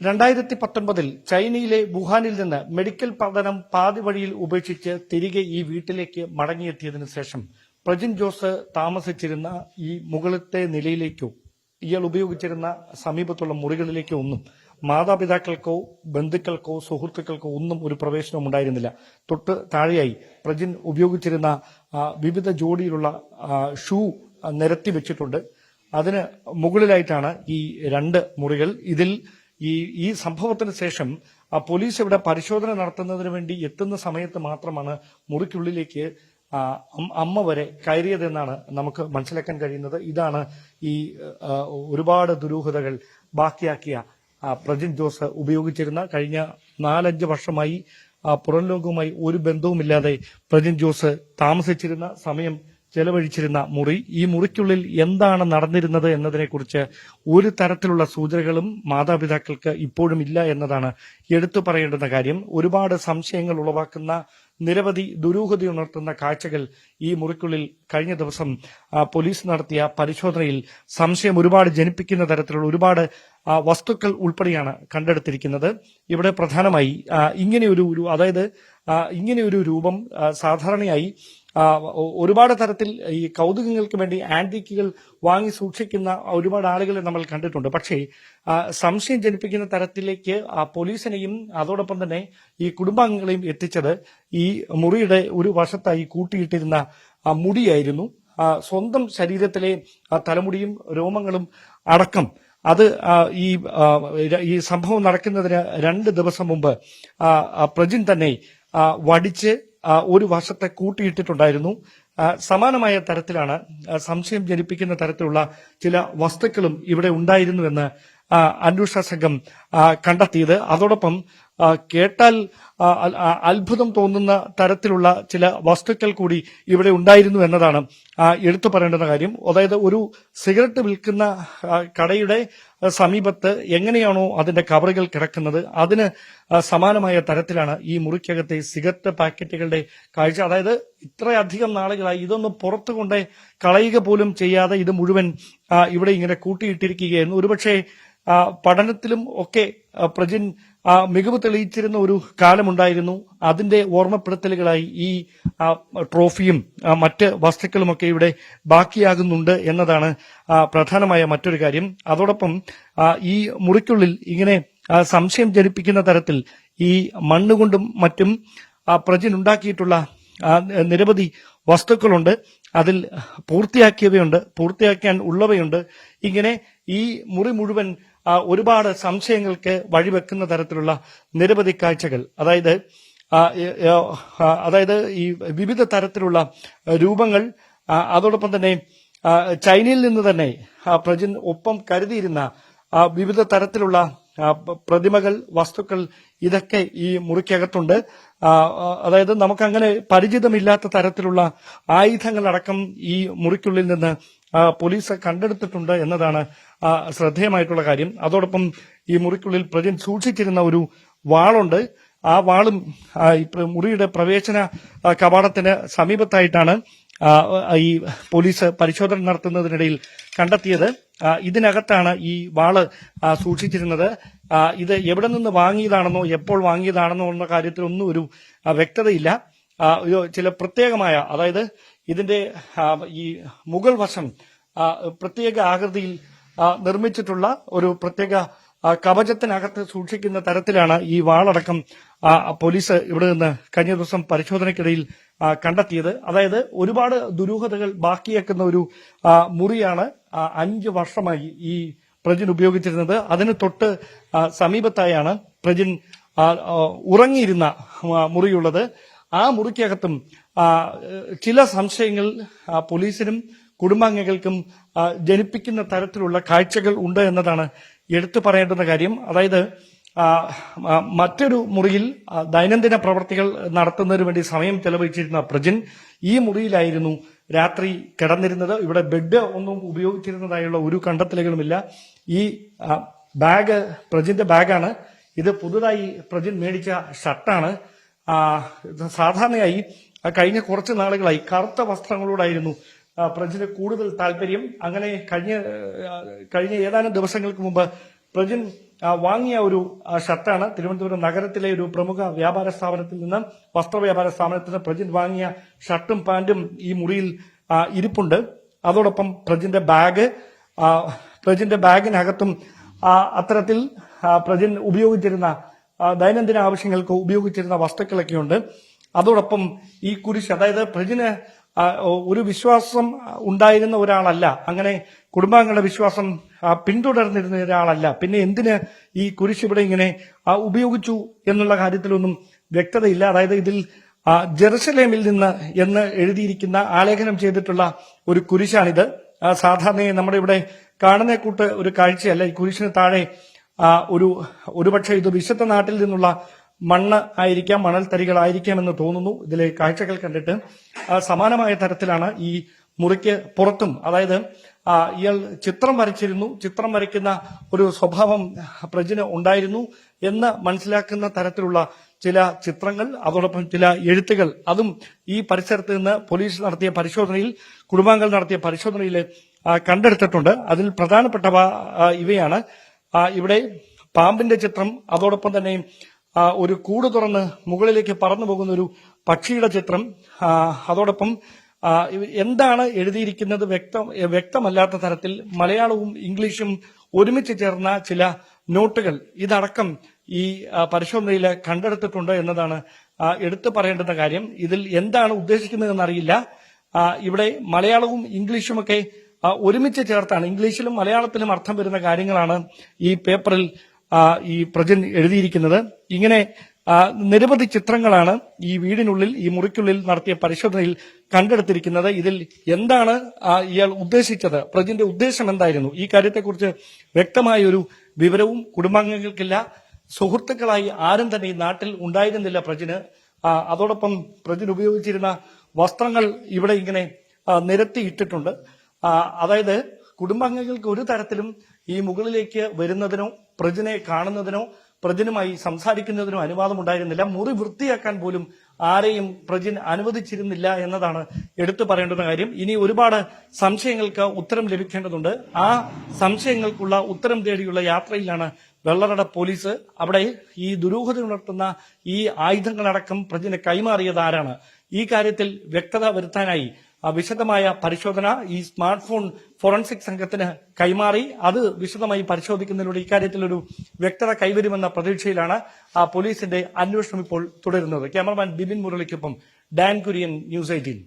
2019 ചൈനയിലെ വുഹാനിൽ നിന്ന് മെഡിക്കൽ പഠനം പാതി വഴിയിൽ ഉപേക്ഷിച്ച് തിരികെ ഈ വീട്ടിലേക്ക് മടങ്ങിയെത്തിയതിനു ശേഷം പ്രജിൻ ജോസ് താമസിച്ചിരുന്ന ഈ മുകളിലത്തെ നിലയിലേക്കോ ഇയാൾ ഉപയോഗിച്ചിരുന്ന സമീപത്തുള്ള മുറികളിലേക്കോ ഒന്നും മാതാപിതാക്കൾക്കോ ബന്ധുക്കൾക്കോ സുഹൃത്തുക്കൾക്കോ ഒന്നും ഒരു പ്രവേശനവും ഉണ്ടായിരുന്നില്ല. തൊട്ട് താഴെയായി പ്രജിൻ ഉപയോഗിച്ചിരുന്ന വിവിധ ജോഡിയിലുള്ള ഷൂ നിരത്തി വെച്ചിട്ടുണ്ട്. അതിന് മുകളിലായിട്ടാണ് ഈ രണ്ട് മുറികൾ. ഇതിൽ ഈ സംഭവത്തിന് ശേഷം പോലീസ് ഇവിടെ പരിശോധന നടത്തുന്നതിന് വേണ്ടി എത്തുന്ന സമയത്ത് മാത്രമാണ് മുറിക്കുള്ളിലേക്ക് അമ്മ വരെ കയറിയതെന്നാണ് നമുക്ക് മനസ്സിലാക്കാൻ കഴിയുന്നത്. ഇതാണ് ഈ ഒരുപാട് ദുരൂഹതകൾ ബാക്കിയാക്കിയ പ്രജിൻ ജോസ് ഉപയോഗിച്ചിരുന്ന കഴിഞ്ഞ 4-5 വർഷമായി പുറം ലോകവുമായി ഒരു ബന്ധവുമില്ലാതെ പ്രജിൻ ജോസ് താമസിച്ചിരുന്ന സമയം ചെലവഴിച്ചിരുന്ന മുറി. ഈ മുറിക്കുള്ളിൽ എന്താണ് നടന്നിരുന്നത് എന്നതിനെക്കുറിച്ച് ഒരു തരത്തിലുള്ള സൂചനകളും മാതാപിതാക്കൾക്ക് ഇപ്പോഴും ഇല്ല എന്നതാണ് എടുത്തു പറയേണ്ടുന്ന കാര്യം. ഒരുപാട് സംശയങ്ങൾ ഉളവാക്കുന്ന നിരവധി ദുരൂഹതയുണർത്തുന്ന കാഴ്ചകൾ ഈ മുറിക്കുള്ളിൽ കഴിഞ്ഞ ദിവസം പോലീസ് നടത്തിയ പരിശോധനയിൽ സംശയം ഒരുപാട് ജനിപ്പിക്കുന്ന തരത്തിലുള്ള ഒരുപാട് വസ്തുക്കൾ ഉൾപ്പെടെയാണ് കണ്ടെടുത്തിരിക്കുന്നത്. ഇവിടെ പ്രധാനമായി ഇങ്ങനെയൊരു രൂപം സാധാരണയായി ഒരുപാട് തരത്തിൽ ഈ കൗതുകങ്ങൾക്ക് വേണ്ടി ആന്റിക്കുകൾ വാങ്ങി സൂക്ഷിക്കുന്ന ഒരുപാട് ആളുകളെ നമ്മൾ കണ്ടിട്ടുണ്ട്. പക്ഷേ സംശയം ജനിപ്പിക്കുന്ന തരത്തിലേക്ക് പോലീസിനെയും അതോടൊപ്പം തന്നെ ഈ കുടുംബാംഗങ്ങളെയും എത്തിച്ചത് ഈ മുറിയുടെ ഒരു വശത്തായി കൂട്ടിയിട്ടിരുന്ന മുടിയായിരുന്നു. സ്വന്തം ശരീരത്തിലെ തലമുടിയും രോമങ്ങളും അടക്കം അത് ഈ സംഭവം നടക്കുന്നതിന് 2 ദിവസം മുമ്പ് പ്രജിൻ തന്നെ വടിച്ച് ഒരു വശത്തെ കൂട്ടിയിട്ടിട്ടുണ്ടായിരുന്നു. സമാനമായ തരത്തിലാണ് സംശയം ജനിപ്പിക്കുന്ന തരത്തിലുള്ള ചില വസ്തുക്കളും ഇവിടെ ഉണ്ടായിരുന്നുവെന്ന് അന്വേഷണ സംഘം കണ്ടെത്തിയത്. അതോടൊപ്പം കേട്ടാൽ അത്ഭുതം തോന്നുന്ന തരത്തിലുള്ള ചില വസ്തുക്കൾ കൂടി ഇവിടെ ഉണ്ടായിരുന്നു എന്നതാണ് എടുത്തു പറയേണ്ടുന്ന കാര്യം. അതായത് ഒരു സിഗരറ്റ് വിൽക്കുന്ന കടയുടെ സമീപത്ത് എങ്ങനെയാണോ അതിന്റെ കവറുകൾ കിടക്കുന്നത് അതിന് സമാനമായ തരത്തിലാണ് ഈ മുറിക്കകത്തെ സിഗരറ്റ് പാക്കറ്റുകളുടെ കാഴ്ച. അതായത് ഇത്രയധികം നാളുകളായി ഇതൊന്നും പുറത്തു കൊണ്ട് കളയുക പോലും ചെയ്യാതെ ഇത് മുഴുവൻ ഇവിടെ ഇങ്ങനെ കൂട്ടിയിട്ടിരിക്കുകയായിരുന്നു. ഒരുപക്ഷെ പഠനത്തിലും ഒക്കെ പ്രജിൻ മികവ് തെളിയിച്ചിരുന്ന ഒരു കാലമുണ്ടായിരുന്നു. അതിന്റെ ഓർമ്മപ്പെടുത്തലുകളായി ഈ ട്രോഫിയും മറ്റ് വസ്തുക്കളുമൊക്കെ ഇവിടെ ബാക്കിയാകുന്നുണ്ട് എന്നതാണ് പ്രധാനമായ മറ്റൊരു കാര്യം. അതോടൊപ്പം ഈ മുറിക്കുള്ളിൽ ഇങ്ങനെ സംശയം ജനിപ്പിക്കുന്ന തരത്തിൽ ഈ മണ്ണുകൊണ്ടും മറ്റും പ്രജിൻ ഉണ്ടാക്കിയിട്ടുള്ള നിരവധി വസ്തുക്കളുണ്ട്. അതിൽ പൂർത്തിയാക്കിയവയുണ്ട്, പൂർത്തിയാക്കാൻ ഉള്ളവയുണ്ട്. ഇങ്ങനെ ഈ മുറി മുഴുവൻ ഒരുപാട് സംശയങ്ങൾക്ക് വഴിവെക്കുന്ന തരത്തിലുള്ള നിരവധി കാഴ്ചകൾ. അതായത് ഈ വിവിധ തരത്തിലുള്ള രൂപങ്ങൾ, അതോടൊപ്പം തന്നെ ചൈനയിൽ നിന്ന് തന്നെ പ്രജിൻ ഒപ്പം കരുതിയിരുന്ന വിവിധ തരത്തിലുള്ള പ്രതിമകൾ, വസ്തുക്കൾ, ഇതൊക്കെ ഈ മുറിക്കകത്തുണ്ട്. അതായത് നമുക്കങ്ങനെ പരിചിതമില്ലാത്ത തരത്തിലുള്ള ആയുധങ്ങളടക്കം ഈ മുറിക്കുള്ളിൽ നിന്ന് പോലീസ് കണ്ടെടുത്തിട്ടുണ്ട് എന്നതാണ് ശ്രദ്ധേയമായിട്ടുള്ള കാര്യം. അതോടൊപ്പം ഈ മുറിക്കുള്ളിൽ പ്രജിൻ സൂക്ഷിച്ചിരുന്ന ഒരു വാളുണ്ട്. ആ വാളും മുറിയുടെ പ്രവേശന കവാടത്തിന് സമീപത്തായിട്ടാണ് ഈ പോലീസ് പരിശോധന നടത്തുന്നതിനിടയിൽ കണ്ടെത്തിയത്. ഇതിനകത്താണ് ഈ വാള് സൂക്ഷിച്ചിരുന്നത്. ഇത് എവിടെ നിന്ന് വാങ്ങിയതാണെന്നോ എപ്പോൾ വാങ്ങിയതാണെന്നോ എന്ന കാര്യത്തിലൊന്നും ഒരു വ്യക്തതയില്ല. ചില പ്രത്യേകമായ, അതായത് ഇതിന്റെ ഈ മുകൾ വശം പ്രത്യേക ആകൃതിയിൽ നിർമ്മിച്ചിട്ടുള്ള ഒരു പ്രത്യേക കവചത്തിനകത്ത് സൂക്ഷിക്കുന്ന തരത്തിലാണ് ഈ വാളടക്കം പോലീസ് ഇവിടെ നിന്ന് കഴിഞ്ഞ ദിവസം പരിശോധനയ്ക്കിടയിൽ കണ്ടെത്തിയത്. അതായത് ഒരുപാട് ദുരൂഹതകൾ ബാക്കിയാക്കുന്ന ഒരു മുറിയാണ് 5 വർഷമായി ഈ പ്രജിൻ ഉപയോഗിച്ചിരുന്നത്. അതിന് തൊട്ട് സമീപത്തായാണ് പ്രജിൻ ഉറങ്ങിയിരുന്ന മുറിയുള്ളത്. ആ മുറിക്കകത്തും ചില സംശയങ്ങൾ പോലീസിനും കുടുംബാംഗങ്ങൾക്കും ജനിപ്പിക്കുന്ന തരത്തിലുള്ള കാഴ്ചകൾ ഉണ്ട് എന്നതാണ് എടുത്തു പറയേണ്ടുന്ന കാര്യം. അതായത് മറ്റൊരു മുറിയിൽ ദൈനംദിന പ്രവർത്തികൾ നടത്തുന്നതിന് വേണ്ടി സമയം ചെലവഴിച്ചിരുന്ന പ്രജിൻ ഈ മുറിയിലായിരുന്നു രാത്രി കിടന്നിരുന്നത്. ഇവിടെ ബെഡ് ഒന്നും ഉപയോഗിച്ചിരുന്നതായുള്ള ഒരു കണ്ടെത്തലുകളുമില്ല. ഈ ബാഗ് പ്രജിന്റെ ബാഗാണ്. ഇത് പുതുതായി പ്രജിൻ മേടിച്ച ഷർട്ടാണ്. സാധാരണയായി കഴിഞ്ഞ കുറച്ച് നാളുകളായി കറുത്ത വസ്ത്രങ്ങളോടായിരുന്നു പ്രജിന് കൂടുതൽ താല്പര്യം. അങ്ങനെ കഴിഞ്ഞ ഏതാനും ദിവസങ്ങൾക്ക് മുമ്പ് പ്രജിൻ വാങ്ങിയ ഒരു ഷർട്ടാണ്. തിരുവനന്തപുരം നഗരത്തിലെ ഒരു പ്രമുഖ വ്യാപാര സ്ഥാപനത്തിൽ നിന്ന്, വസ്ത്രവ്യാപാര സ്ഥാപനത്തിൽ നിന്ന് പ്രജിൻ വാങ്ങിയ ഷർട്ടും പാന്റും ഈ മുറിയിൽ ഇരിപ്പുണ്ട്. അതോടൊപ്പം പ്രജിന്റെ ബാഗിനകത്തും അത്തരത്തിൽ പ്രജിൻ ഉപയോഗിച്ചിരുന്ന ദൈനംദിന ആവശ്യങ്ങൾക്ക് ഉപയോഗിച്ചിരുന്ന വസ്തുക്കളൊക്കെയുണ്ട്. അതോടൊപ്പം ഈ കുരിശ്, അതായത് പ്രജിന് ഒരു വിശ്വാസം ഉണ്ടായിരുന്ന ഒരാളല്ല, അങ്ങനെ കുടുംബാംഗങ്ങളുടെ വിശ്വാസം പിന്തുടർന്നിരുന്ന ഒരാളല്ല. പിന്നെ എന്തിന് ഈ കുരിശ് ഇവിടെ ഇങ്ങനെ ഉപയോഗിച്ചു എന്നുള്ള കാര്യത്തിലൊന്നും വ്യക്തതയില്ല. അതായത് ഇതിൽ ജെറുസലേമിൽ നിന്ന് എന്ന് എഴുതിയിരിക്കുന്ന ആലേഖനം ചെയ്തിട്ടുള്ള ഒരു കുരിശാണിത്. സാധാരണയായി നമ്മുടെ ഇവിടെ കാണുന്ന കൂട്ട് ഒരു കാഴ്ചയല്ല. ഈ കുരിശിന് താഴെ ഒരുപക്ഷെ ഇത് വിശുദ്ധ നാട്ടിൽ നിന്നുള്ള മണ്ണ് ആയിരിക്കാം, മണൽത്തരികളായിരിക്കാം എന്ന് തോന്നുന്നു ഇതിലെ കാഴ്ചകൾ കണ്ടിട്ട്. സമാനമായ തരത്തിലാണ് ഈ മുറിക്ക് പുറത്തും, അതായത് ഇയാൾ ചിത്രം വരച്ചിരുന്നു, ചിത്രം വരയ്ക്കുന്ന ഒരു സ്വഭാവം പ്രജിന് ഉണ്ടായിരുന്നു എന്ന് മനസ്സിലാക്കുന്ന തരത്തിലുള്ള ചില ചിത്രങ്ങൾ, അതോടൊപ്പം ചില എഴുത്തുകൾ, അതും ഈ പരിസരത്ത് നിന്ന് പോലീസ് നടത്തിയ പരിശോധനയിൽ, കുടുംബാംഗങ്ങൾ നടത്തിയ പരിശോധനയിൽ കണ്ടെടുത്തിട്ടുണ്ട്. അതിൽ പ്രധാനപ്പെട്ടവ ഇവയാണ്. ഇവിടെ പാമ്പിന്റെ ചിത്രം, അതോടൊപ്പം തന്നെ ഒരു കൂട് തുറന്ന് മുകളിലേക്ക് പറന്നു പോകുന്ന ഒരു പക്ഷിയുടെ ചിത്രം, അതോടൊപ്പം എന്താണ് എഴുതിയിരിക്കുന്നത് വ്യക്തമല്ലാത്ത തരത്തിൽ മലയാളവും ഇംഗ്ലീഷും ഒരുമിച്ച് ചേർന്ന ചില നോട്ടുകൾ, ഇതടക്കം ഈ പരിശോധനയിൽ കണ്ടെടുത്തിട്ടുണ്ട് എന്നതാണ് എടുത്തു പറയേണ്ടുന്ന കാര്യം. ഇതിൽ എന്താണ് ഉദ്ദേശിക്കുന്നതെന്നറിയില്ല. ഇവിടെ മലയാളവും ഇംഗ്ലീഷുമൊക്കെ ഒരുമിച്ച് ചേർത്താണ്, ഇംഗ്ലീഷിലും മലയാളത്തിലും അർത്ഥം വരുന്ന കാര്യങ്ങളാണ് ഈ പേപ്പറിൽ ഈ പ്രജിൻ എഴുതിയിരിക്കുന്നത്. ഇങ്ങനെ നിരവധി ചിത്രങ്ങളാണ് ഈ വീടിനുള്ളിൽ, ഈ മുറിക്കുള്ളിൽ നടത്തിയ പരിശോധനയിൽ കണ്ടെടുത്തിരിക്കുന്നത്. ഇതിൽ എന്താണ് ഇയാൾ ഉദ്ദേശിച്ചത്, പ്രജിന്റെ ഉദ്ദേശം എന്തായിരുന്നു, ഈ കാര്യത്തെക്കുറിച്ച് വ്യക്തമായ ഒരു വിവരവും കുടുംബാംഗങ്ങൾക്കില്ല. സുഹൃത്തുക്കളായി ആരും തന്നെ ഈ നാട്ടിൽ ഉണ്ടായിരുന്നില്ല പ്രജിന്. അതോടൊപ്പം പ്രജിൻ ഉപയോഗിച്ചിരുന്ന വസ്ത്രങ്ങൾ ഇവിടെ ഇങ്ങനെ നിരത്തിയിട്ടിട്ടുണ്ട്. അതായത് കുടുംബാംഗങ്ങൾക്ക് ഒരു തരത്തിലും ഈ മുകളിലേക്ക് വരുന്നതിനോ പ്രജിനെ കാണുന്നതിനോ പ്രജിനുമായി സംസാരിക്കുന്നതിനോ അനുവാദം ഉണ്ടായിരുന്നില്ല. മുറി വൃത്തിയാക്കാൻ പോലും ആരെയും പ്രജിൻ അനുവദിച്ചിരുന്നില്ല എന്നതാണ് എടുത്തു പറയേണ്ടുന്ന കാര്യം. ഇനി ഒരുപാട് സംശയങ്ങൾക്ക് ഉത്തരം ലഭിക്കേണ്ടതുണ്ട്. ആ സംശയങ്ങൾക്കുള്ള ഉത്തരം തേടിയുള്ള യാത്രയിലാണ് വെള്ളറട പോലീസ്. അവിടെ ഈ ദുരൂഹത ഉണർത്തുന്ന ഈ ആയുധങ്ങളടക്കം പ്രജിന് കൈമാറിയത് ആരാണ്, ഈ കാര്യത്തിൽ വ്യക്തത വരുത്താനായി വിശദമായ പരിശോധന ഈ സ്മാർട്ട് ഫോൺ ഫോറൻസിക് സംഘത്തിന് കൈമാറി അത് വിശദമായി പരിശോധിക്കുന്നതിലൂടെ ഇക്കാര്യത്തിൽ ഒരു വ്യക്തത കൈവരുമെന്ന പ്രതീക്ഷയിലാണ് പോലീസിന്റെ അന്വേഷണം ഇപ്പോൾ തുടരുന്നത്. ക്യാമറമാൻ ബിബിൻ മുരളിക്കൊപ്പം ഡാൻ കുര്യൻ, ന്യൂസ് 18.